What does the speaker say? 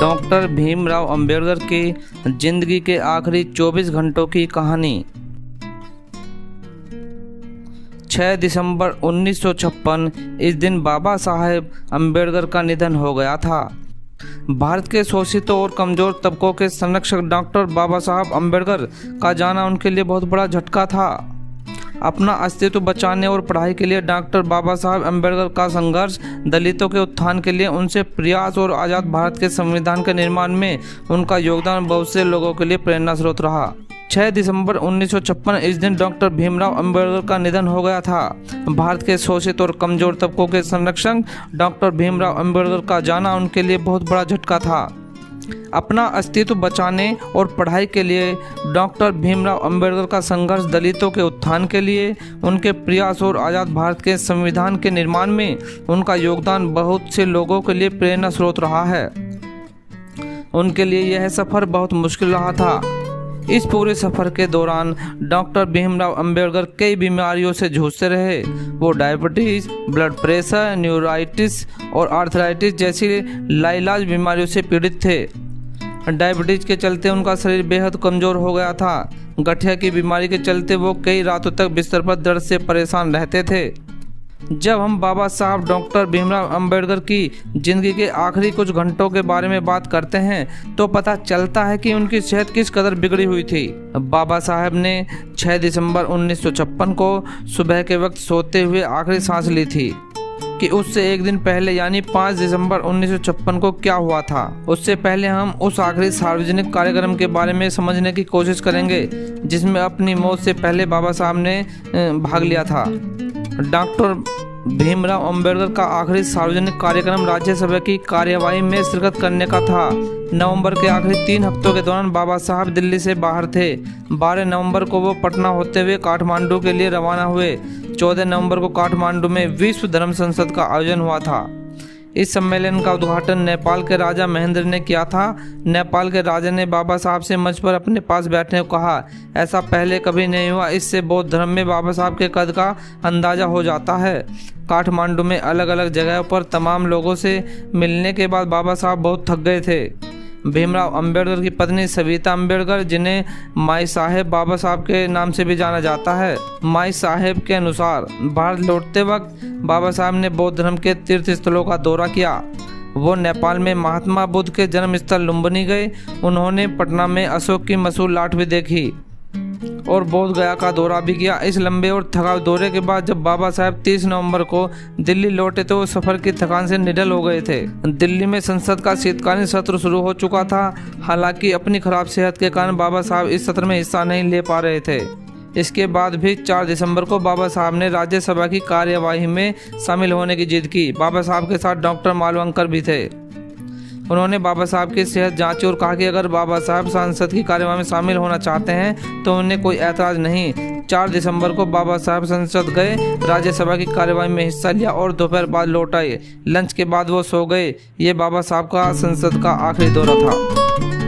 Doctor Bhimrao Ambedkar की जिंदगी के आखिरी 24 घंटों की कहानी। 6 दिसंबर 1956 इस दिन बाबा साहेब अंबेडकर का निधन हो गया था। भारत के शोषितों और कमजोर तबकों के संरक्षक डॉक्टर बाबा साहब अंबेडकर का जाना उनके लिए बहुत बड़ा झटका था। अपना अस्तित्व बचाने और पढ़ाई के लिए डॉक्टर बाबा साहब अंबेडकर का संघर्ष, दलितों के उत्थान के लिए उनसे प्रयास और आज़ाद भारत के संविधान के निर्माण में उनका योगदान बहुत से लोगों के लिए प्रेरणा स्रोत रहा। 6 दिसंबर 1956 इस दिन डॉक्टर भीमराव अंबेडकर का निधन हो गया था। भारत के शोषित और कमजोर तबकों के संरक्षक डॉक्टर भीमराव अंबेडकर का जाना उनके लिए बहुत बड़ा झटका था। अपना अस्तित्व बचाने और पढ़ाई के लिए डॉक्टर भीमराव अंबेडकर का संघर्ष, दलितों के उत्थान के लिए उनके प्रयास और आज़ाद भारत के संविधान के निर्माण में उनका योगदान बहुत से लोगों के लिए प्रेरणा स्रोत रहा है। उनके लिए यह सफ़र बहुत मुश्किल रहा था। इस पूरे सफ़र के दौरान डॉक्टर भीमराव अंबेडकर कई बीमारियों से जूझते रहे। वो डायबिटीज़, ब्लड प्रेशर, न्यूराइटिस और आर्थराइटिस जैसी लाइलाज बीमारियों से पीड़ित थे। डायबिटीज़ के चलते उनका शरीर बेहद कमज़ोर हो गया था। गठिया की बीमारी के चलते वो कई रातों तक बिस्तर पर दर्द से परेशान रहते थे। जब हम बाबा साहब डॉक्टर भीमराव अंबेडकर की ज़िंदगी के आखिरी कुछ घंटों के बारे में बात करते हैं तो पता चलता है कि उनकी सेहत किस कदर बिगड़ी हुई थी। बाबा साहब ने 6 दिसंबर 1956 को सुबह के वक्त सोते हुए आखिरी सांस ली थी कि उससे एक दिन पहले यानी 5 दिसंबर 1956 को क्या हुआ था। उससे पहले हम उस आखिरी सार्वजनिक कार्यक्रम के बारे में समझने की कोशिश करेंगे जिसमें अपनी मौत से पहले बाबा साहब ने भाग लिया था। डॉक्टर भीमराव अंबेडकर का आखिरी सार्वजनिक कार्यक्रम राज्यसभा की कार्यवाही में शिरकत करने का था। नवंबर के आखिरी 3 हफ्तों के दौरान बाबा साहब दिल्ली से बाहर थे। 12 नवंबर को वो पटना होते हुए काठमांडू के लिए रवाना हुए। 14 नवंबर को काठमांडू में विश्व धर्म संसद का आयोजन हुआ था। इस सम्मेलन का उद्घाटन नेपाल के राजा महेंद्र ने किया था। नेपाल के राजा ने बाबा साहब से मंच पर अपने पास बैठने को कहा। ऐसा पहले कभी नहीं हुआ। इससे बौद्ध धर्म में बाबा साहब के कद का अंदाजा हो जाता है। काठमांडू में अलग अलग जगहों पर तमाम लोगों से मिलने के बाद बाबा साहब बहुत थक गए थे। भीमराव अंबेडकर की पत्नी सविता अंबेडकर, जिन्हें माई साहेब बाबा साहब के नाम से भी जाना जाता है, माई साहेब के अनुसार भारत लौटते वक्त बाबा साहब ने बौद्ध धर्म के तीर्थ स्थलों का दौरा किया। वो नेपाल में महात्मा बुद्ध के जन्म स्थल लुम्बिनी गए। उन्होंने पटना में अशोक की मशहूर लाठ भी देखी और बोध गया का दौरा भी किया। इस लंबे और थकाऊ दौरे के बाद जब बाबा साहब 30 नवंबर को दिल्ली लौटे तो वो सफ़र की थकान से निडल हो गए थे। दिल्ली में संसद का शीतकालीन सत्र शुरू हो चुका था। हालांकि अपनी खराब सेहत के कारण बाबा साहब इस सत्र में हिस्सा नहीं ले पा रहे थे। इसके बाद भी 4 दिसंबर को बाबा साहब ने राज्यसभा की कार्यवाही में शामिल होने की जिद की। बाबा साहब के साथ डॉक्टर मालवंकर भी थे। उन्होंने बाबा साहब की सेहत जांची और कहा कि अगर बाबा साहब संसद की कार्यवाही में शामिल होना चाहते हैं तो उन्हें कोई ऐतराज़ नहीं। 4 दिसंबर को बाबा साहब संसद गए, राज्यसभा की कार्यवाही में हिस्सा लिया और दोपहर बाद लौट आए। लंच के बाद वो सो गए। ये बाबा साहब का संसद का आखिरी दौरा था।